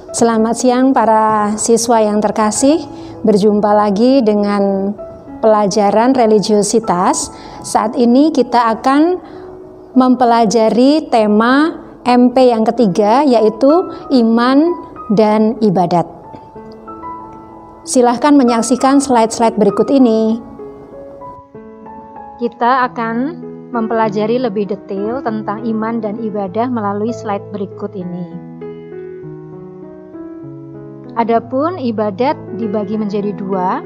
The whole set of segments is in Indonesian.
Selamat siang para siswa yang terkasih, berjumpa lagi dengan pelajaran religiositas. Saat ini kita akan mempelajari tema MP yang ketiga, yaitu iman dan ibadat. Silahkan menyaksikan slide-slide berikut ini. Kita akan mempelajari lebih detail tentang iman dan ibadah melalui slide berikut ini. Adapun ibadat dibagi menjadi dua,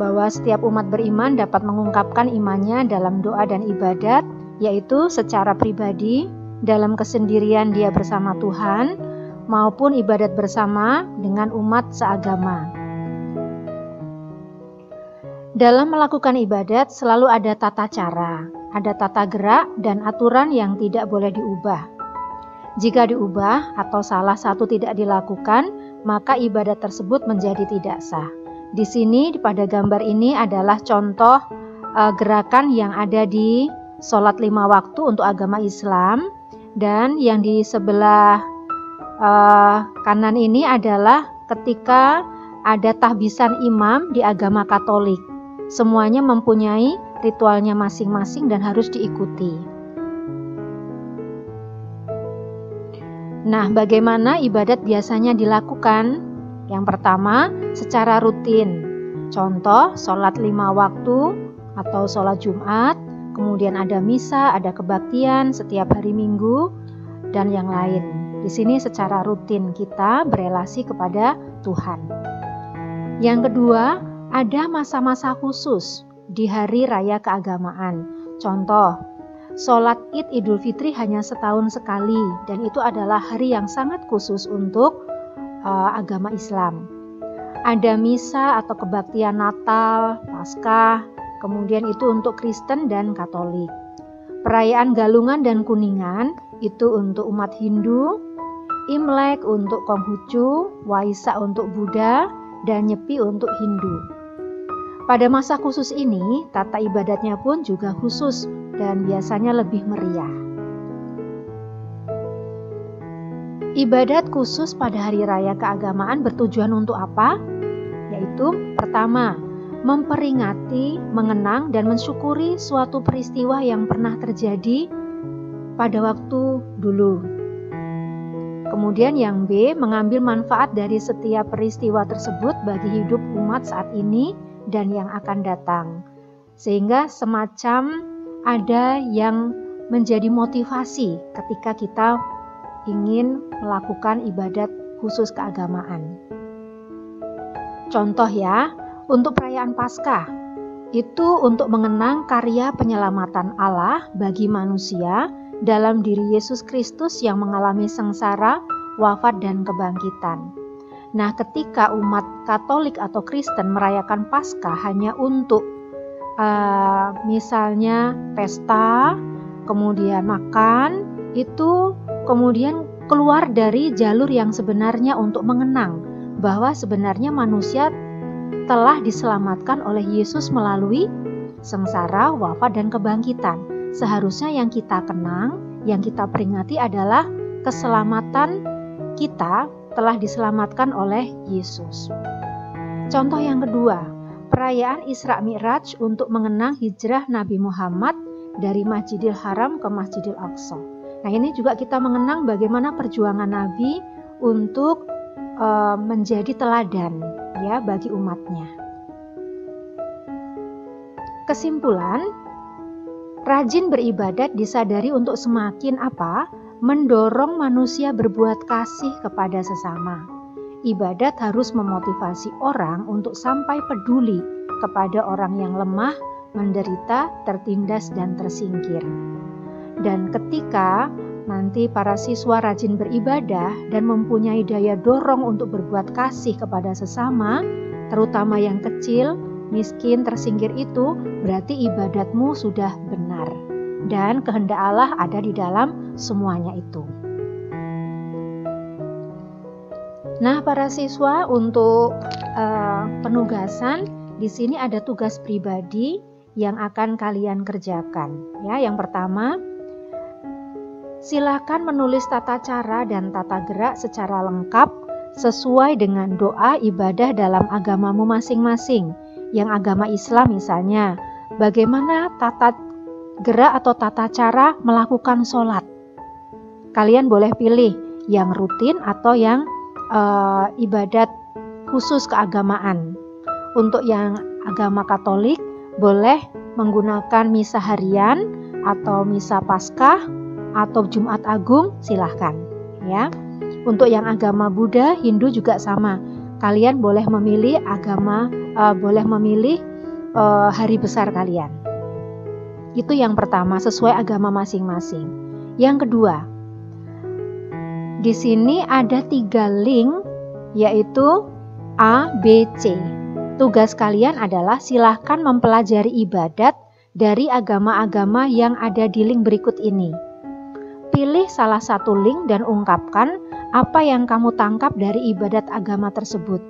bahwa setiap umat beriman dapat mengungkapkan imannya dalam doa dan ibadat, yaitu secara pribadi, dalam kesendirian dia bersama Tuhan, maupun ibadat bersama dengan umat seagama. Dalam melakukan ibadat selalu ada tata cara, ada tata gerak dan aturan yang tidak boleh diubah. Jika diubah atau salah satu tidak dilakukan, maka ibadat tersebut menjadi tidak sah. Di sini pada gambar ini adalah contoh gerakan yang ada di sholat 5 waktu untuk agama Islam, dan yang di sebelah kanan ini adalah ketika ada tahbisan imam di agama Katolik. Semuanya mempunyai ritualnya masing-masing dan harus diikuti. Nah, bagaimana ibadat biasanya dilakukan? Yang pertama, secara rutin. Contoh, sholat 5 waktu atau sholat Jumat, kemudian ada misa, ada kebaktian setiap hari Minggu, dan yang lain. Di sini secara rutin kita berelasi kepada Tuhan. Yang kedua, ada masa-masa khusus di hari raya keagamaan. Contoh, sholat Id Idul Fitri hanya setahun sekali, dan itu adalah hari yang sangat khusus untuk agama Islam. Ada misa atau kebaktian Natal, Paskah, kemudian itu untuk Kristen dan Katolik. Perayaan Galungan dan Kuningan itu untuk umat Hindu, Imlek untuk Konghucu, Waisak untuk Buddha, dan Nyepi untuk Hindu. Pada masa khusus ini, tata ibadatnya pun juga khusus dan biasanya lebih meriah. Ibadat khusus pada hari raya keagamaan bertujuan untuk apa? Yaitu pertama, memperingati, mengenang, dan mensyukuri suatu peristiwa yang pernah terjadi pada waktu dulu. Kemudian yang B, mengambil manfaat dari setiap peristiwa tersebut bagi hidup umat saat ini dan yang akan datang. Sehingga semacam ada yang menjadi motivasi ketika kita ingin melakukan ibadat khusus keagamaan. Contoh ya, untuk perayaan Paskah, itu untuk mengenang karya penyelamatan Allah bagi manusia dalam diri Yesus Kristus yang mengalami sengsara, wafat, dan kebangkitan. Nah, ketika umat Katolik atau Kristen merayakan Paskah hanya untuk misalnya pesta, kemudian makan, itu kemudian keluar dari jalur yang sebenarnya untuk mengenang bahwa sebenarnya manusia telah diselamatkan oleh Yesus melalui sengsara, wafat, dan kebangkitan. Seharusnya yang kita kenang, yang kita peringati adalah keselamatan kita telah diselamatkan oleh Yesus. Contoh yang kedua, perayaan Isra Mi'raj untuk mengenang hijrah Nabi Muhammad dari Masjidil Haram ke Masjidil Aqsa. Nah, ini juga kita mengenang bagaimana perjuangan Nabi untuk menjadi teladan ya bagi umatnya. Kesimpulan, rajin beribadat disadari untuk semakin apa? Mendorong manusia berbuat kasih kepada sesama. Ibadat harus memotivasi orang untuk sampai peduli kepada orang yang lemah, menderita, tertindas, dan tersingkir. Dan ketika nanti para siswa rajin beribadah dan mempunyai daya dorong untuk berbuat kasih kepada sesama, terutama yang kecil, miskin, tersingkir, itu berarti ibadatmu sudah benar. Dan kehendak Allah ada di dalam semuanya itu. Nah, para siswa, untuk penugasan di sini ada tugas pribadi yang akan kalian kerjakan. Ya, yang pertama, Silakan menulis tata cara dan tata gerak secara lengkap sesuai dengan doa ibadah dalam agamamu masing-masing. Yang agama Islam misalnya, bagaimana tata gerak atau tata cara melakukan sholat. Kalian boleh pilih yang rutin atau yang ibadat khusus keagamaan. Untuk yang agama Katolik boleh menggunakan misa harian atau misa Paskah atau Jumat Agung, silahkan ya. Untuk yang agama Buddha, Hindu juga sama. Kalian boleh memilih hari besar kalian. Itu yang pertama, sesuai agama masing-masing. Yang kedua, di sini ada 3 link, yaitu A, B, C. Tugas kalian adalah silahkan mempelajari ibadat dari agama-agama yang ada di link berikut ini. Pilih salah satu link dan ungkapkan apa yang kamu tangkap dari ibadat agama tersebut.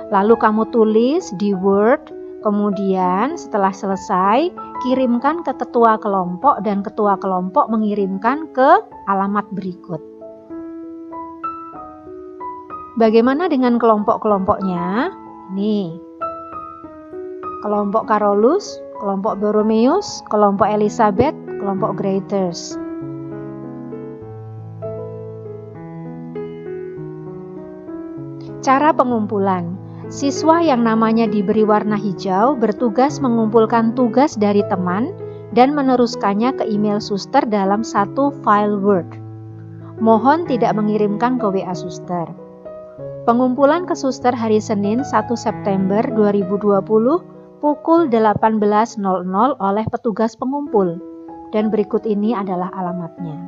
Lalu kamu tulis di Word, kemudian setelah selesai, kirimkan ke ketua kelompok dan ketua kelompok mengirimkan ke alamat berikut. Bagaimana dengan kelompok-kelompoknya? Nih, kelompok Carolus, kelompok Borromeus, kelompok Elizabeth, kelompok Graters. Cara pengumpulan. Siswa yang namanya diberi warna hijau bertugas mengumpulkan tugas dari teman dan meneruskannya ke email suster dalam satu file Word. Mohon tidak mengirimkan ke WA suster. Pengumpulan ke suster hari Senin 1 September 2020 pukul 18.00 oleh petugas pengumpul. Dan berikut ini adalah alamatnya.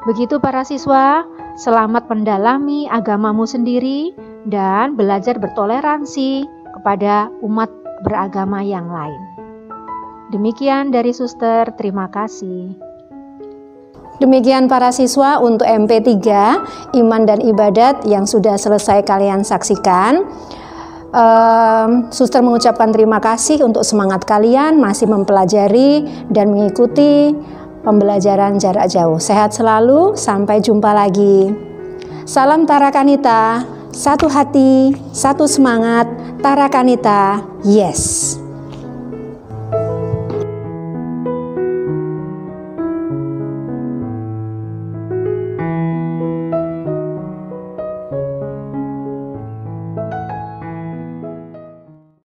Begitu para siswa, selamat mendalami agamamu sendiri dan belajar bertoleransi kepada umat beragama yang lain. Demikian dari suster, terima kasih. Demikian para siswa untuk MP3 Iman dan Ibadat yang sudah selesai kalian saksikan. Suster mengucapkan terima kasih untuk semangat kalian masih mempelajari dan mengikuti pembelajaran jarak jauh. Sehat selalu, sampai jumpa lagi. Salam Tarakanita, satu hati, satu semangat, Tarakanita, yes.